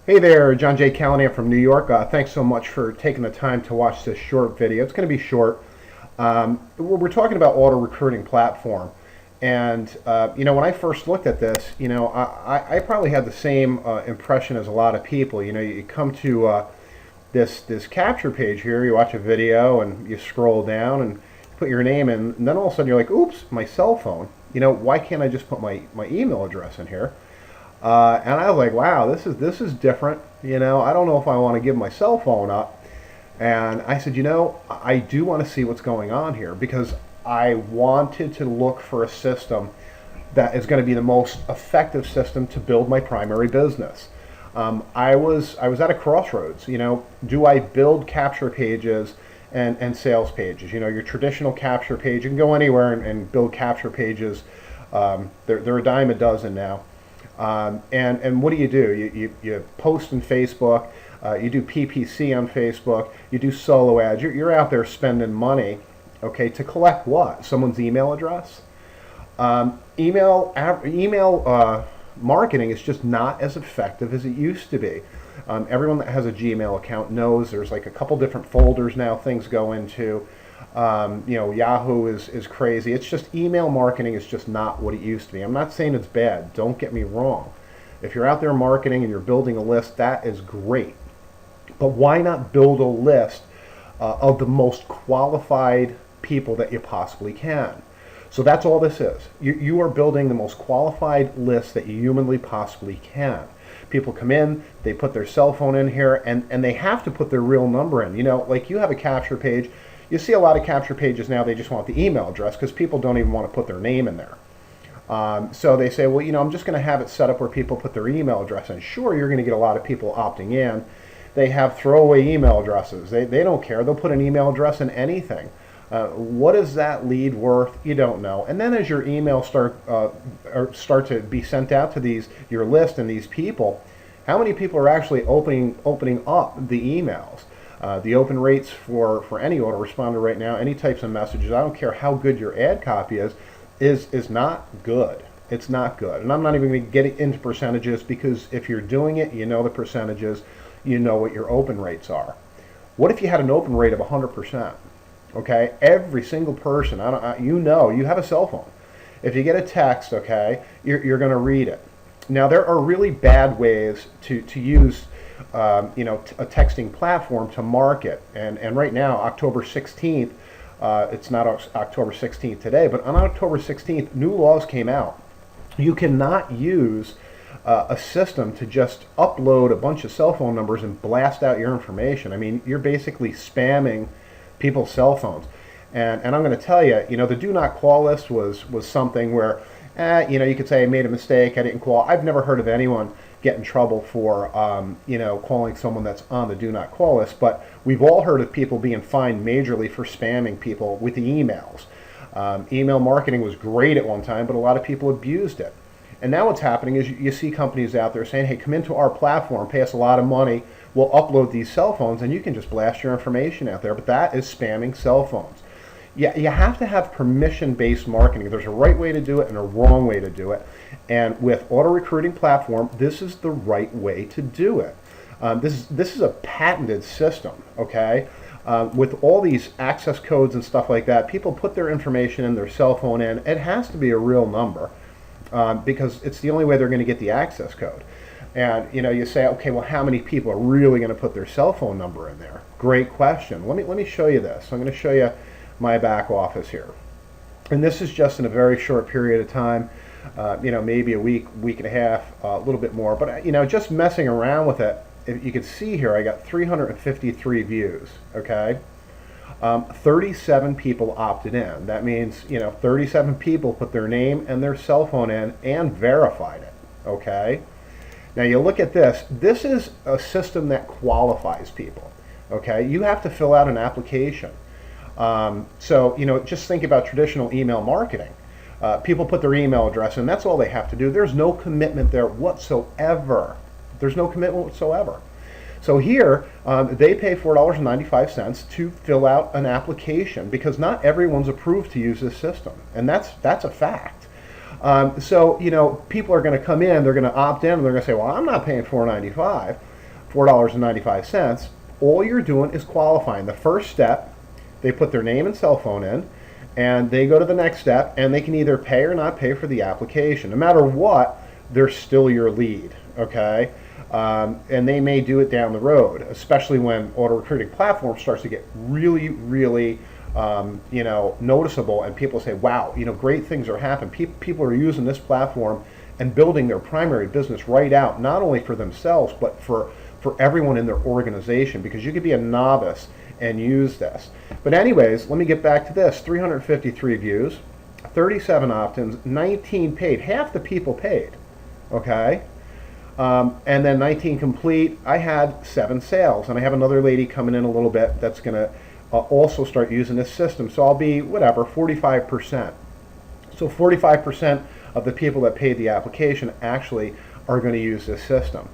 Hey there, John J. Callanan from New York. Thanks so much for taking the time to watch this short video. It's going to be short. We're talking about auto recruiting platform. And, when I first looked at this, I probably had the same impression as a lot of people. You come to this capture page here, you watch a video and you scroll down and put your name in, and then all of a sudden you're like, oops, my cell phone. Why can't I just put my email address in here? And I was like, wow, this is different. I don't know if I want to give my cell phone up. And I said, I do want to see what's going on here, because I wanted to look for a system that is going to be the most effective system to build my primary business. I was at a crossroads. Do I build capture pages and sales pages? Your traditional capture page, you can go anywhere and build capture pages. They're a dime a dozen now. And what do? You post on Facebook, you do PPC on Facebook, you do solo ads. You're out there spending money, okay, to collect what? Someone's email address? Email marketing is just not as effective as it used to be. Everyone that has a Gmail account knows there's like a couple different folders now things go into. Yahoo is crazy. It's just email marketing is just not what it used to be. I'm not saying it's bad. Don't get me wrong. If you're out there marketing and you're building a list, that is great. But why not build a list of the most qualified people that you possibly can? So that's all this is. You are building the most qualified list that you humanly possibly can. People come in, they put their cell phone in here, and they have to put their real number in. Like you have a capture page. You see a lot of capture pages now, they just want the email address because people don't even want to put their name in there. So they say, well, I'm just going to have it set up where people put their email address in. Sure, you're going to get a lot of people opting in. They have throwaway email addresses. They don't care. They'll put an email address in anything. What is that lead worth? You don't know. And then as your emails start to be sent out to your list and these people, how many people are actually opening up the emails? The open rates for any autoresponder right now, any types of messages, I don't care how good your ad copy is not good. It's not good. And I'm not even going to get into percentages, because if you're doing it, you know the percentages, you know what your open rates are. What if you had an open rate of 100%? Okay, every single person, you have a cell phone. If you get a text, okay, you're going to read it. Now there are really bad ways to use a texting platform to market. And right now, October 16th, it's not October 16th today, but on October 16th, new laws came out. You cannot use a system to just upload a bunch of cell phone numbers and blast out your information. I mean, you're basically spamming people's cell phones. And I'm going to tell you, the do not call list was something where, you could say I made a mistake, I didn't call. I've never heard of anyone get in trouble for calling someone that's on the do not call list, but we've all heard of people being fined majorly for spamming people with the emails. Email marketing was great at one time, but a lot of people abused it. And now what's happening is you see companies out there saying, hey, come into our platform, pay us a lot of money, we'll upload these cell phones, and you can just blast your information out there. But that is spamming cell phones. Yeah, you have to have permission-based marketing. There's a right way to do it and a wrong way to do it. And with auto recruiting platform, this is the right way to do it. This is a patented system, okay? With all these access codes and stuff like that, people put their information in, their cell phone in. It has to be a real number because it's the only way they're going to get the access code. And you say, okay, well, how many people are really going to put their cell phone number in there? Great question. Let me show you this. I'm going to show you my back office here. And this is just in a very short period of time, maybe a week and a half, a little bit more. But, just messing around with it, if you can see here, I got 353 views, okay? 37 people opted in. That means, 37 people put their name and their cell phone in and verified it, okay? Now you look at this. This is a system that qualifies people, okay? You have to fill out an application. So, just think about traditional email marketing. People put their email address in. That's all they have to do. There's no commitment there whatsoever. There's no commitment whatsoever. So here, they pay $4.95 to fill out an application because not everyone's approved to use this system. And that's a fact. So, people are going to come in, they're going to opt in, and they're going to say, well, I'm not paying $4.95. $4.95. All you're doing is qualifying. The first step, they put their name and cell phone in, and they go to the next step, and they can either pay or not pay for the application. No matter what, they're still your lead, okay? And they may do it down the road, especially when auto recruiting platform starts to get really, really noticeable, and people say, wow, great things are happening. People are using this platform and building their primary business right out, not only for themselves, but for everyone in their organization, because you could be a novice and use this. But anyways, let me get back to this. 353 views, 37 opt-ins, 19 paid. Half the people paid, okay? And then 19 complete. I had 7 sales, and I have another lady coming in a little bit that's going to also start using this system. So I'll be, 45%. So 45% of the people that paid the application actually are going to use this system.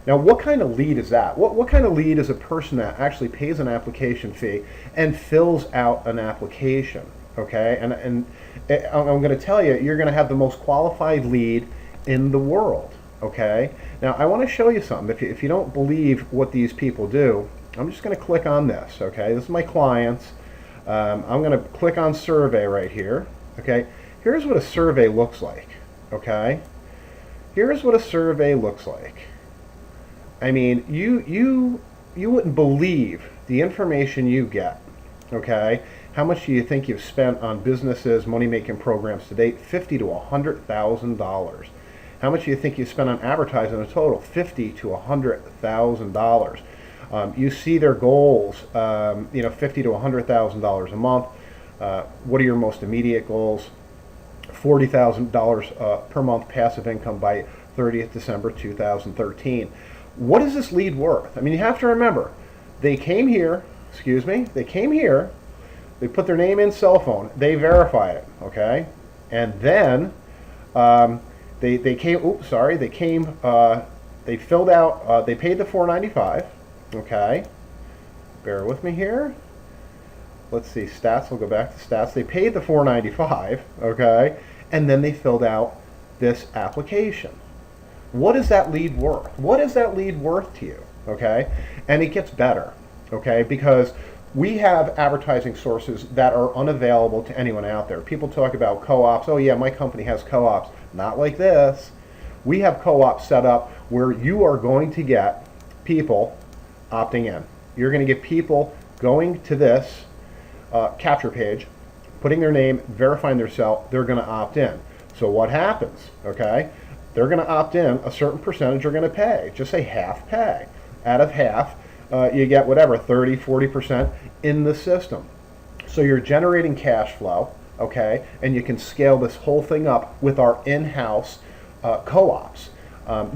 Now, what kind of lead is that? What kind of lead is a person that actually pays an application fee and fills out an application, okay? And I'm going to tell you, you're going to have the most qualified lead in the world, okay? Now, I want to show you something. If you don't believe what these people do, I'm just going to click on this, okay? This is my clients. I'm going to click on survey right here, okay? Here's what a survey looks like, okay? Here's what a survey looks like. I mean, you wouldn't believe the information you get, okay? How much do you think you've spent on businesses, money-making programs to date? $50,000 to $100,000. How much do you think you spent on advertising in total? $50,000 to $100,000. You see their goals, $50,000 to $100,000 a month. What are your most immediate goals? $40,000 per month passive income by 30th December 2013. What is this lead worth? I mean, you have to remember, they came here, they put their name in, cell phone, they verify it, okay? And then they filled out, they paid the $4.95, okay? Bear with me here. Let's see, stats, we'll go back to stats. They paid the $4.95, okay? And then they filled out this application. What is that lead worth? What is that lead worth to you, okay? And it gets better, okay? Because we have advertising sources that are unavailable to anyone out there. People talk about co-ops. Oh yeah, my company has co-ops. Not like this. We have co-ops set up where you are going to get people opting in. You're going to get people going to this capture page, putting their name, verifying their cell, they're going to opt in. So what happens, okay? They're going to opt in, a certain percentage are going to pay. Just say half pay. Out of half, you get whatever, 30, 40% in the system. So you're generating cash flow, okay? And you can scale this whole thing up with our in-house co-ops.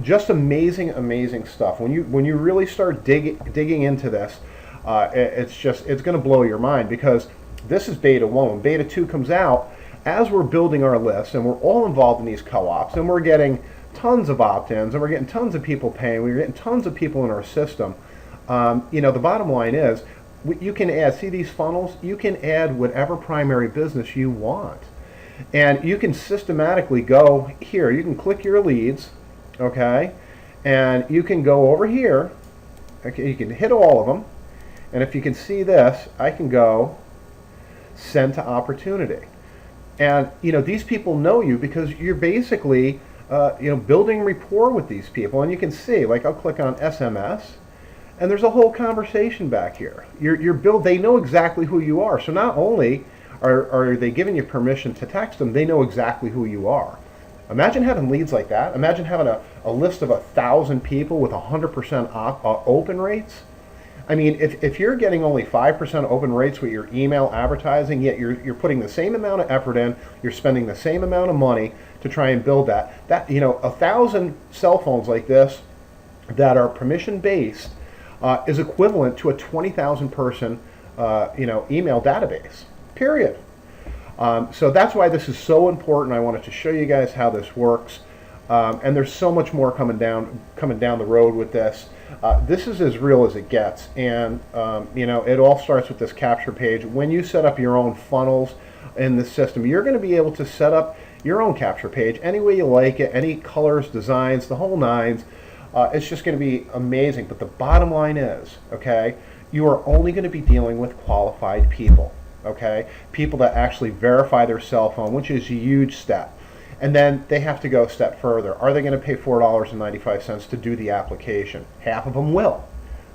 Just amazing, amazing stuff. When you really start digging into this, it's going to blow your mind, because this is beta 1. When beta 2 comes out, as we're building our list, and we're all involved in these co-ops, and we're getting tons of opt-ins, and we're getting tons of people paying, we're getting tons of people in our system, the bottom line is, you can add, see these funnels? You can add whatever primary business you want. And you can systematically go here, you can click your leads, okay? And you can go over here, okay, you can hit all of them, and if you can see this, I can go send to opportunity. And these people know you because you're basically building rapport with these people. And you can see, like, I'll click on SMS, and there's a whole conversation back here. They know exactly who you are. So not only are they giving you permission to text them, they know exactly who you are. Imagine having leads like that. Imagine having a list of 1,000 people with 100% open rates. I mean, if you're getting only 5% open rates with your email advertising, yet you're putting the same amount of effort in, you're spending the same amount of money to try and build that 1,000 cell phones like this that are permission based is equivalent to a 20,000 person email database. Period. So that's why this is so important. I wanted to show you guys how this works, and there's so much more coming down the road with this. This is as real as it gets, and it all starts with this capture page. When you set up your own funnels in the system, you're going to be able to set up your own capture page any way you like it, any colors, designs, the whole nines. It's just going to be amazing. But the bottom line is, okay, you are only going to be dealing with qualified people, okay? People that actually verify their cell phone, which is a huge step. And then they have to go a step further. Are they going to pay $4.95 to do the application? Half of them will.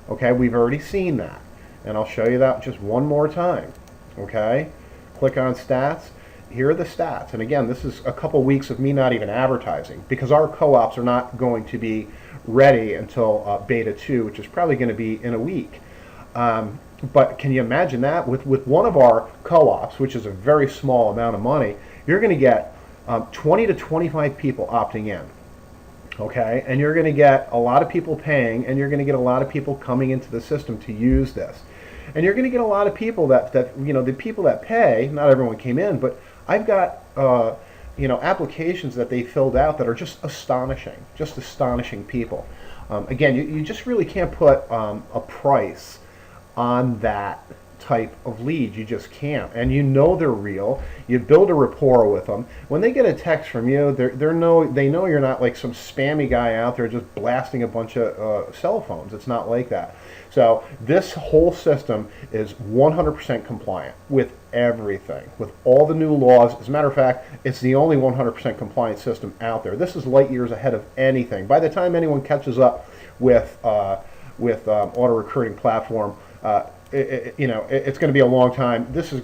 Okay, we've already seen that. And I'll show you that just one more time. Okay, click on stats. Here are the stats. And again, this is a couple weeks of me not even advertising, because our co-ops are not going to be ready until beta 2, which is probably going to be in a week. But can you imagine that? With one of our co-ops, which is a very small amount of money, you're going to get 20 to 25 people opting in. Okay, and you're going to get a lot of people paying, and you're going to get a lot of people coming into the system to use this. And you're going to get a lot of people that the people that pay, not everyone came in, but I've got applications that they filled out that are just astonishing people. Again, you just really can't put a price on that type of lead. You just can't. And you know they're real. You build a rapport with them. When they get a text from you, they know you're not like some spammy guy out there just blasting a bunch of cell phones. It's not like that. So this whole system is 100% compliant with everything, with all the new laws. As a matter of fact, it's the only 100% compliant system out there. This is light years ahead of anything. By the time anyone catches up with auto recruiting platform, it's going to be a long time. This is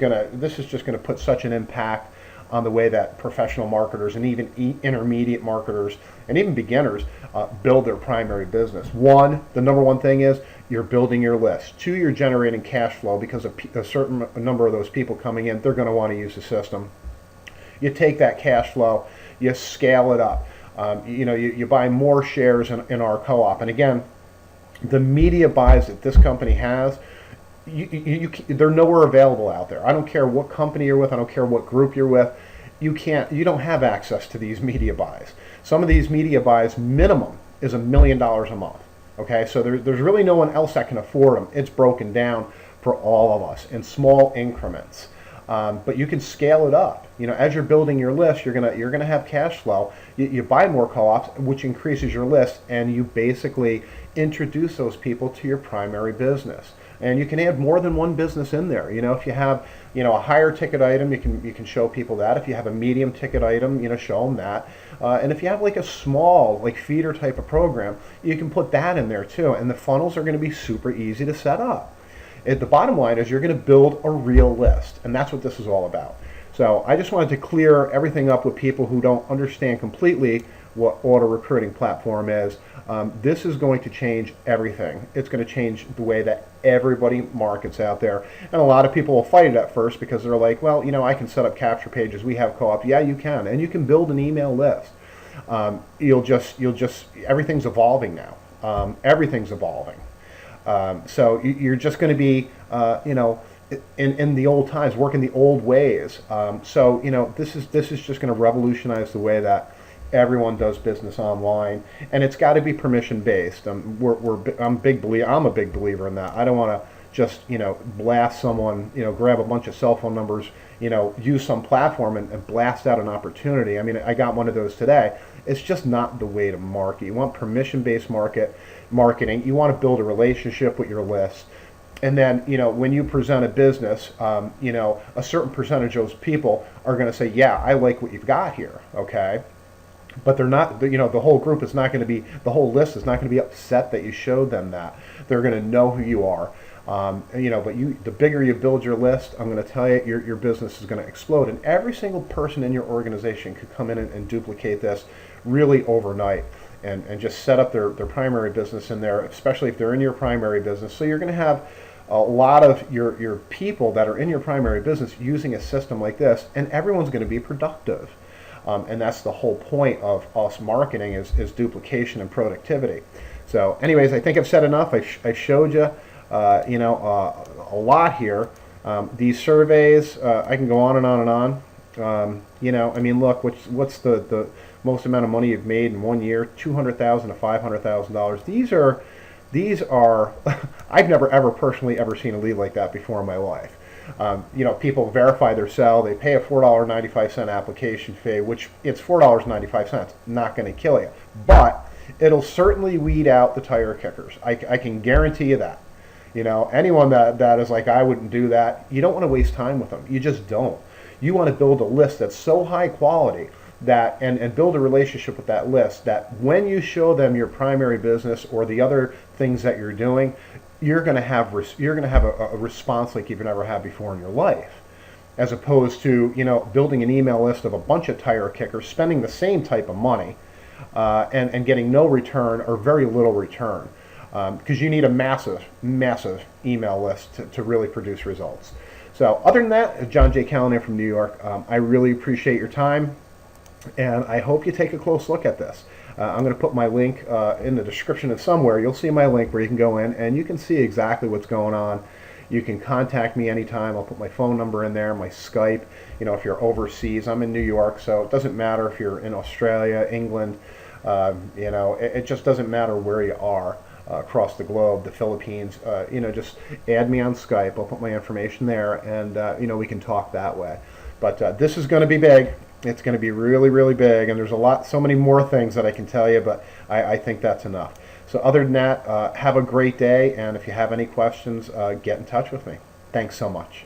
just going to put such an impact on the way that professional marketers and even intermediate marketers and even beginners build their primary business. The number one thing is you're building your list. 2, you're generating cash flow because a certain number of those people coming in, they're going to want to use the system. You take that cash flow, you scale it up. You buy more shares in our co-op. And again, the media buys that this company has, they're nowhere available out there. I don't care what company you're with. I don't care what group you're with. You don't have access to these media buys. Some of these media buys, minimum is $1 million a month. Okay, so there's really no one else that can afford them. It's broken down for all of us in small increments. But you can scale it up. As you're building your list, you're gonna have cash flow. You buy more co-ops, which increases your list, and you basically introduce those people to your primary business. And you can add more than one business in there. If you have a higher ticket item, you can show people that. If you have a medium ticket item, show them that. And if you have like a small feeder type of program, you can put that in there too. And the funnels are going to be super easy to set up. The bottom line is you're going to build a real list, and that's what this is all about. So I just wanted to clear everything up with people who don't understand completely what auto recruiting platform is. This is going to change everything. It's going to change the way that everybody markets out there. And a lot of people will fight it at first because they're like, well, I can set up capture pages. We have co-op. Yeah, you can. And you can build an email list. Everything's evolving now. Everything's evolving. So you're just going to be, in the old times, working the old ways. This is just going to revolutionize the way that everyone does business online, and it's got to be permission based. I'm a big believer in that. I don't want to just blast someone, grab a bunch of cell phone numbers, use some platform and blast out an opportunity. I mean, I got one of those today. It's just not the way to market. You want permission based marketing. You want to build a relationship with your list. And then, when you present a business, a certain percentage of those people are going to say, yeah, I like what you've got here, okay? But they're not, the whole group is not going to be, the whole list is not going to be upset that you showed them that. They're going to know who you are. But the bigger you build your list, I'm going to tell you, your business is going to explode. And every single person in your organization could come in and duplicate this really overnight and just set up their primary business in there, especially if they're in your primary business. So you're going to have a lot of your people that are in your primary business using a system like this, and everyone's going to be productive. And that's the whole point of us marketing is duplication and productivity. So anyways, I think I've said enough. I showed you, a lot here. These surveys, I can go on and on and on. Look, what's the most amount of money you've made in 1 year? $200,000 to $500,000. These are I've never ever personally ever seen a lead like that before in my life. People verify their cell. They pay a $4.95 application fee, which it's $4.95, not going to kill you. But It'll certainly weed out the tire kickers. I can guarantee you that. You know, anyone that is like, I wouldn't do that, you don't want to waste time with them. You just don't. You want to build a list that's so high quality that, and build a relationship with that list, that when you show them your primary business or the other things that you're doing, you're going to have a response like you've never had before in your life, as opposed to, you know, building an email list of a bunch of tire kickers, spending the same type of money, and getting no return or very little return, because you need a massive email list to really produce results. So other than that, John J. Callanan from New York, I really appreciate your time, and I hope you take a close look at this. I'm going to put my link in the description of somewhere. You'll see my link where you can go in and you can see exactly what's going on. You can contact me anytime. I'll put my phone number in there, my Skype. You know, if you're overseas, I'm in New York, so it doesn't matter if you're in Australia, England. You know, it just doesn't matter where you are across the globe, the Philippines. You know, just add me on Skype. I'll put my information there, and you know, we can talk that way. But this is going to be big. It's going to be really, really big, and there's so many more things that I can tell you, but I think that's enough. So other than that, have a great day, and if you have any questions, get in touch with me. Thanks so much.